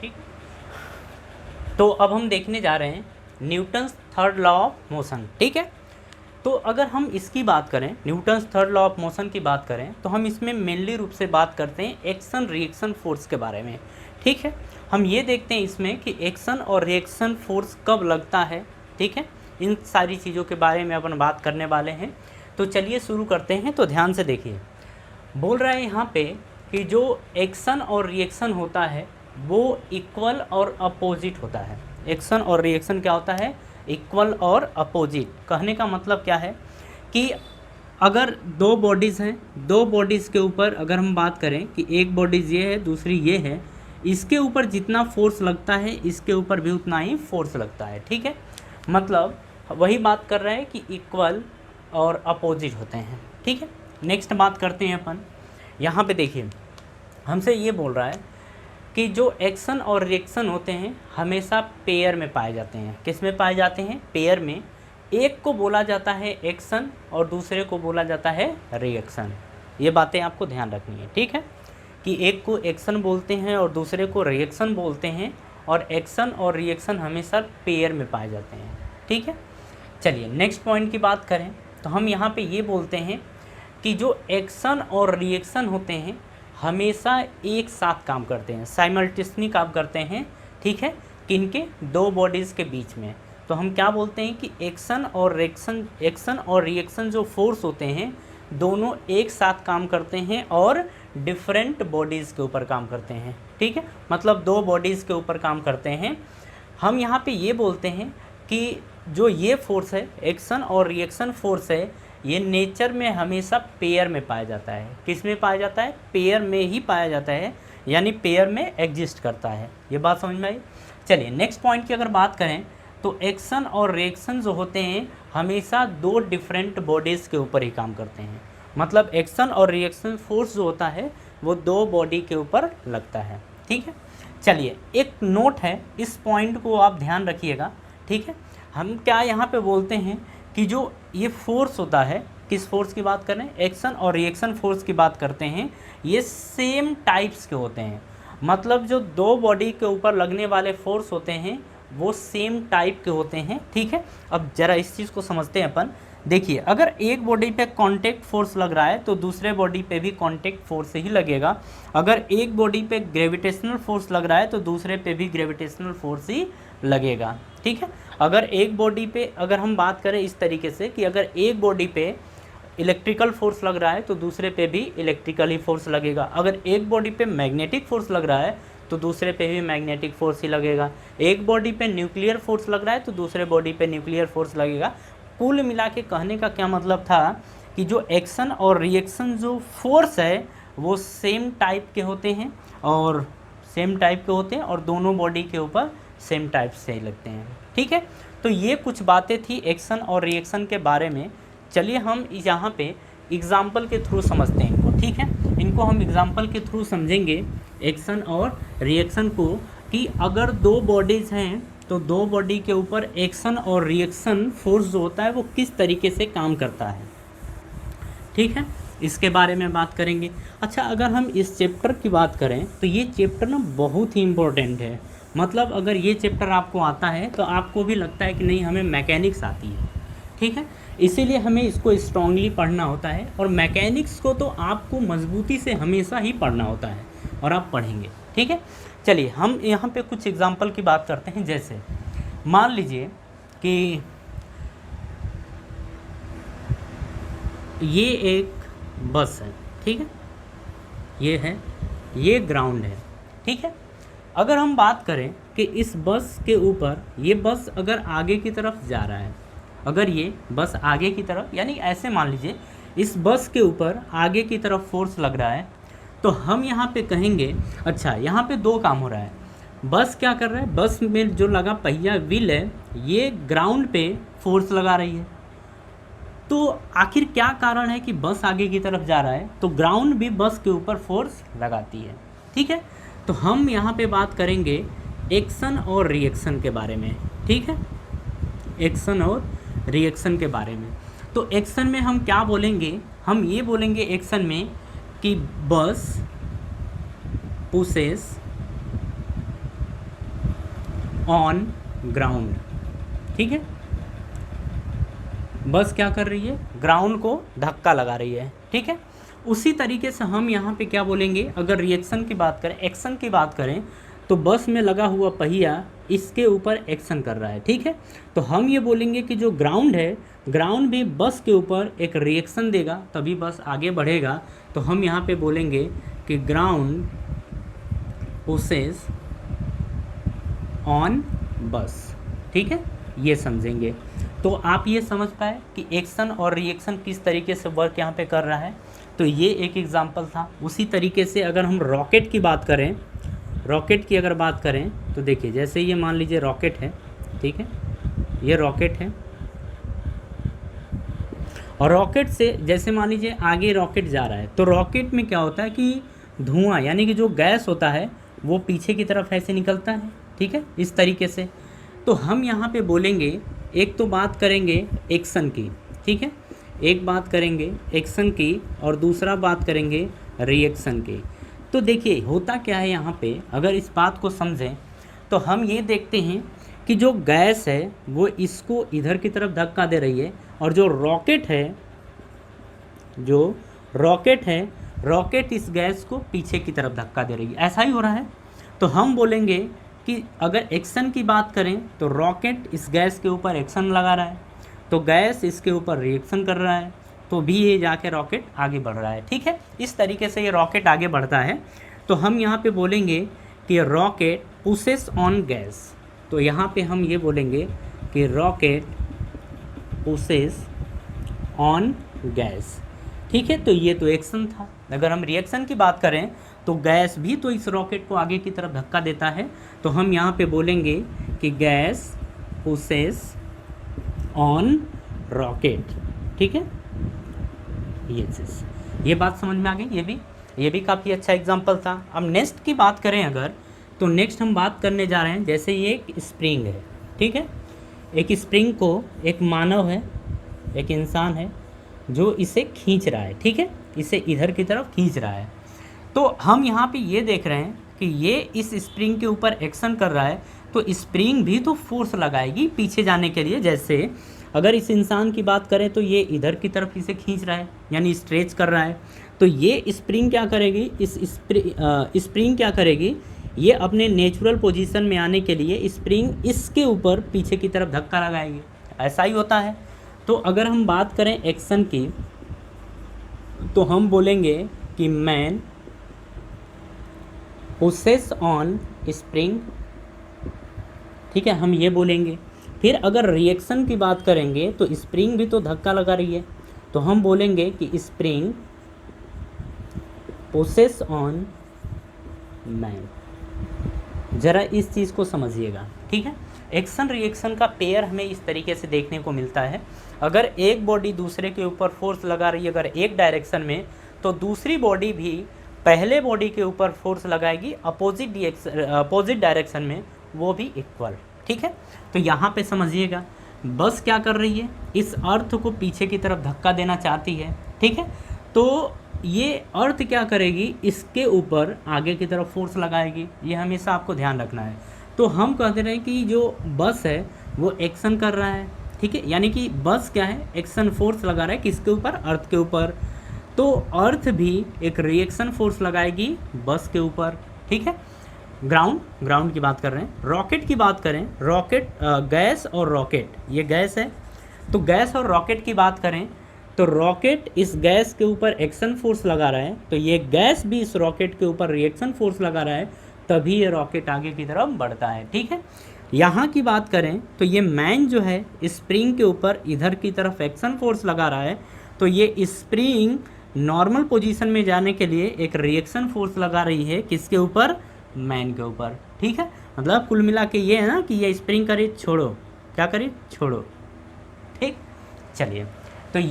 ठीक। तो अब हम देखने जा रहे हैं Newton's third law of motion. ठीक है, तो अगर हम इसकी बात करें, Newton's third law of motion की बात करें, तो हम इसमें मेनली रूप से बात करते हैं एक्शन रिएक्शन फोर्स के बारे में। ठीक है, हम ये देखते हैं इसमें कि एक्शन और रिएक्शन फोर्स कब लगता है। ठीक है, इन सारी चीज़ों के बारे में अपन बात करने वाले हैं। तो चलिए शुरू करते हैं। तो ध्यान से देखिए, बोल रहा है यहाँ पे कि जो एक्शन और रिएक्शन होता है वो इक्वल और अपोजिट होता है। एक्शन और रिएक्शन क्या होता है? इक्वल और अपोजिट। कहने का मतलब क्या है कि अगर दो बॉडीज़ हैं, दो बॉडीज़ के ऊपर अगर हम बात करें कि एक बॉडीज़ ये है, दूसरी ये है, इसके ऊपर जितना फोर्स लगता है इसके ऊपर भी उतना ही फोर्स लगता है। ठीक है, मतलब वही बात कर रहे हैं कि इक्वल और अपोजिट होते हैं। ठीक है, नेक्स्ट बात करते हैं अपन। यहाँ पे देखिए, हमसे ये बोल रहा है कि जो एक्शन और रिएक्शन होते हैं हमेशा पेयर में पाए जाते हैं। किस में पाए जाते हैं? पेयर में। एक को बोला जाता है एक्शन और दूसरे को बोला जाता है रिएक्शन। ये बातें आपको ध्यान रखनी है। ठीक है, कि एक को एक्शन बोलते हैं और दूसरे को रिएक्शन बोलते हैं, और एक्शन और रिएक्शन हमेशा पेयर में पाए जाते हैं। ठीक है, चलिए नेक्स्ट पॉइंट की बात करें तो हम यहाँ पे ये बोलते हैं कि जो एक्शन और रिएक्शन होते हैं हमेशा एक साथ काम करते हैं, साइमल्टेनियसली काम करते हैं। ठीक है, किनके? दो बॉडीज़ के बीच में। तो हम क्या बोलते हैं कि एक्शन और रिएक्शन जो फोर्स होते हैं दोनों एक साथ काम करते हैं और डिफरेंट बॉडीज़ के ऊपर काम करते हैं। ठीक है, मतलब दो बॉडीज़ के ऊपर काम करते हैं। हम यहाँ पे ये बोलते हैं कि जो ये फोर्स है, एक्शन और रिएक्शन फोर्स है, ये नेचर में हमेशा पेयर में पाया जाता है। किस में पाया जाता है? पेयर में ही पाया जाता है, यानी पेयर में एग्जिस्ट करता है। ये बात समझ में आई? चलिए नेक्स्ट पॉइंट की अगर बात करें तो एक्शन और रिएक्शन जो होते हैं हमेशा दो डिफरेंट बॉडीज़ के ऊपर ही काम करते हैं। मतलब एक्शन और रिएक्शन फोर्स जो होता है वो दो बॉडी के ऊपर लगता है। ठीक है, चलिए एक नोट है, इस पॉइंट को आप ध्यान रखिएगा। ठीक है, हम क्या यहाँ पे बोलते हैं कि जो ये फोर्स होता है, किस फोर्स की बात करें? एक्शन और रिएक्शन फोर्स की बात करते हैं। ये सेम टाइप्स के होते हैं, मतलब जो दो बॉडी के ऊपर लगने वाले फोर्स होते हैं वो सेम टाइप के होते हैं। ठीक है, अब ज़रा इस चीज़ को समझते हैं अपन। देखिए, अगर एक बॉडी पे कांटेक्ट फोर्स लग रहा है तो दूसरे बॉडी पे भी कांटेक्ट फोर्स ही लगेगा। अगर एक बॉडी पे ग्रेविटेशनल फोर्स लग रहा है तो दूसरे पे भी ग्रेविटेशनल फोर्स ही लगेगा। ठीक है, अगर एक बॉडी पे अगर हम बात करें इस तरीके से कि अगर एक बॉडी पे इलेक्ट्रिकल फोर्स लग रहा है तो दूसरे पे भी इलेक्ट्रिकल ही फोर्स लगेगा। अगर एक बॉडी पे मैग्नेटिक फोर्स लग रहा है तो दूसरे पे भी मैग्नेटिक फोर्स ही लगेगा। एक बॉडी पे न्यूक्लियर फोर्स लग रहा है तो दूसरे बॉडी पे न्यूक्लियर फोर्स लगेगा। कुल मिला के कहने का क्या मतलब था कि जो एक्शन और रिएक्शन जो फोर्स है वो सेम टाइप के होते हैं और दोनों बॉडी के ऊपर सेम टाइप से ही लगते हैं। ठीक है, तो ये कुछ बातें थी एक्शन और रिएक्शन के बारे में। चलिए हम यहाँ पे एग्जाम्पल के थ्रू समझते हैं इनको। ठीक है, इनको हम एग्जाम्पल के थ्रू समझेंगे एक्शन और रिएक्शन को, कि अगर दो बॉडीज़ हैं तो दो बॉडी के ऊपर एक्शन और रिएक्शन फोर्स जो होता है वो किस तरीके से काम करता है। ठीक है, इसके बारे में बात करेंगे। अच्छा, अगर हम इस चैप्टर की बात करें तो ये चैप्टर ना बहुत ही इम्पोर्टेंट है। मतलब अगर ये चैप्टर आपको आता है तो आपको भी लगता है कि नहीं हमें मैकेनिक्स आती है। ठीक है, इसीलिए हमें इसको स्ट्रांगली पढ़ना होता है, और मैकेनिक्स को तो आपको मजबूती से हमेशा ही पढ़ना होता है और आप पढ़ेंगे। ठीक है, चलिए हम यहाँ पे कुछ एग्जांपल की बात करते हैं। जैसे मान लीजिए कि ये एक बस है। ठीक है, ये ग्राउंड है। ठीक है, अगर हम बात करें कि इस बस के ऊपर ये बस अगर आगे की तरफ जा रहा है, अगर ये बस आगे की तरफ, यानी ऐसे मान लीजिए इस बस के ऊपर आगे की तरफ फोर्स लग रहा है, तो हम यहाँ पे कहेंगे अच्छा यहाँ पे दो काम हो रहा है। बस क्या कर रहा है? बस में जो लगा पहिया व्हील है ये ग्राउंड पे फोर्स लगा रही है। तो आखिर क्या कारण है कि बस आगे की तरफ जा रहा है? तो ग्राउंड भी बस के ऊपर फोर्स लगाती है। ठीक है, तो हम यहाँ पे बात करेंगे एक्शन और रिएक्शन के बारे में। ठीक है, एक्शन और रिएक्शन के बारे में। तो एक्शन में हम क्या बोलेंगे? हम ये बोलेंगे एक्शन में कि बस पुशेस ऑन ग्राउंड, ठीक है। बस क्या कर रही है, ग्राउंड को धक्का लगा रही है, ठीक है। उसी तरीके से हम यहाँ पे क्या बोलेंगे, अगर रिएक्शन की बात करें, एक्शन की बात करें, तो बस में लगा हुआ पहिया इसके ऊपर एक्शन कर रहा है, ठीक है। तो हम ये बोलेंगे कि जो ग्राउंड है, ग्राउंड भी बस के ऊपर एक रिएक्शन देगा तभी बस आगे बढ़ेगा। तो हम यहाँ पे बोलेंगे कि ग्राउंड पुशेस ऑन बस, ठीक है, ये समझेंगे। तो आप ये समझ पाए कि एक्शन और रिएक्शन किस तरीके से वर्क यहाँ पे कर रहा है। तो ये एक एग्जांपल था। उसी तरीके से अगर हम रॉकेट की बात करें, रॉकेट की अगर बात करें तो देखिए, जैसे ये मान लीजिए रॉकेट है, ठीक है, ये रॉकेट है, और रॉकेट से जैसे मान लीजिए आगे रॉकेट जा रहा है, तो रॉकेट में क्या होता है कि धुआं यानी कि जो गैस होता है वो पीछे की तरफ ऐसे निकलता है, ठीक है, इस तरीके से। तो हम यहाँ पे बोलेंगे, एक तो बात करेंगे एक्शन की, ठीक है, एक बात करेंगे एक्शन की और दूसरा बात करेंगे रिएक्शन की। तो देखिए होता क्या है यहाँ पे, अगर इस बात को समझें तो हम ये देखते हैं कि जो गैस है वो इसको इधर की तरफ धक्का दे रही है, और जो रॉकेट है, जो रॉकेट है, रॉकेट इस गैस को पीछे की तरफ धक्का दे रही है। ऐसा ही हो रहा है। तो हम बोलेंगे कि अगर एक्शन की बात करें तो रॉकेट इस गैस के ऊपर एक्शन लगा रहा है, तो गैस इसके ऊपर रिएक्शन कर रहा है, तो भी ये जाके रॉकेट आगे बढ़ रहा है, ठीक है। इस तरीके से ये रॉकेट आगे बढ़ता है। तो हम यहाँ पे बोलेंगे कि रॉकेट पुशेस ऑन गैस। तो यहाँ पे हम ये बोलेंगे कि रॉकेट पुशेस ऑन गैस, ठीक है। तो ये तो एक्शन था। अगर हम रिएक्शन की बात करें तो गैस भी तो इस रॉकेट को आगे की तरफ धक्का देता है। तो हम यहाँ पे बोलेंगे कि गैस पुशेस ऑन रॉकेट, ठीक है। ये चीज़, ये बात समझ में आ गई। ये भी काफ़ी अच्छा एग्जाम्पल था। अब नेक्स्ट की बात करें अगर, तो नेक्स्ट हम बात करने जा रहे हैं, जैसे ये एक स्प्रिंग है, ठीक है। एक स्प्रिंग को एक मानव है, एक इंसान है जो इसे खींच रहा है, ठीक है, इसे इधर की तरफ खींच रहा है। तो हम यहाँ पे ये देख रहे हैं कि ये इस स्प्रिंग के ऊपर एक्शन कर रहा है, तो स्प्रिंग भी तो फोर्स लगाएगी पीछे जाने के लिए। जैसे अगर इस इंसान की बात करें तो ये इधर की तरफ इसे खींच रहा है, यानी स्ट्रेच कर रहा है, तो ये स्प्रिंग क्या करेगी, इस स्प्रिंग क्या करेगी, ये अपने नेचुरल पोजीशन में आने के लिए स्प्रिंग इसके ऊपर पीछे की तरफ धक्का लगाएगी। ऐसा ही होता है। तो अगर हम बात करें एक्शन की, तो हम बोलेंगे कि मैन पुशेस ऑन स्प्रिंग, ठीक है, हम ये बोलेंगे। फिर अगर रिएक्शन की बात करेंगे तो स्प्रिंग भी तो धक्का लगा रही है, तो हम बोलेंगे कि स्प्रिंग पुशेस ऑन मैन। ज़रा इस चीज़ को समझिएगा, ठीक है। एक्शन रिएक्शन का पेयर हमें इस तरीके से देखने को मिलता है। अगर एक बॉडी दूसरे के ऊपर फोर्स लगा रही है अगर एक डायरेक्शन में, तो दूसरी बॉडी भी पहले बॉडी के ऊपर फोर्स लगाएगी अपोजिट डायरेक्शन में, वो भी इक्वल, ठीक है। तो यहाँ पे समझिएगा, बस क्या कर रही है, इस अर्थ को पीछे की तरफ धक्का देना चाहती है, ठीक है। तो ये अर्थ क्या करेगी, इसके ऊपर आगे की तरफ फोर्स लगाएगी। ये हमेशा आपको ध्यान रखना है। तो हम कहते रहे कि जो बस है वो एक्शन कर रहा है, ठीक है, यानी कि बस क्या है, एक्शन फोर्स लगा रहा है किसके ऊपर, अर्थ के ऊपर। तो अर्थ भी एक रिएक्शन फोर्स लगाएगी बस के ऊपर, ठीक है। ग्राउंड की बात कर रहे हैं। रॉकेट की बात करें, रॉकेट गैस और रॉकेट, ये गैस है, तो गैस और रॉकेट की बात करें तो रॉकेट इस गैस के ऊपर एक्शन फोर्स लगा रहा है, तो ये गैस भी इस रॉकेट के ऊपर रिएक्शन फोर्स लगा रहा है, तभी ये रॉकेट आगे की तरफ बढ़ता है, ठीक है। यहाँ की बात करें तो ये मैन जो है स्प्रिंग के ऊपर इधर की तरफ एक्शन फोर्स लगा रहा है, तो ये स्प्रिंग नॉर्मल पोजीशन में जाने के लिए एक रिएक्शन फोर्स लगा रही है किसके ऊपर, मैन के ऊपर, ठीक है। मतलब कुल मिला के ये है ना कि ये स्प्रिंग करे छोड़ो, क्या करे छोड़ो, ठीक। चलिए, तो ये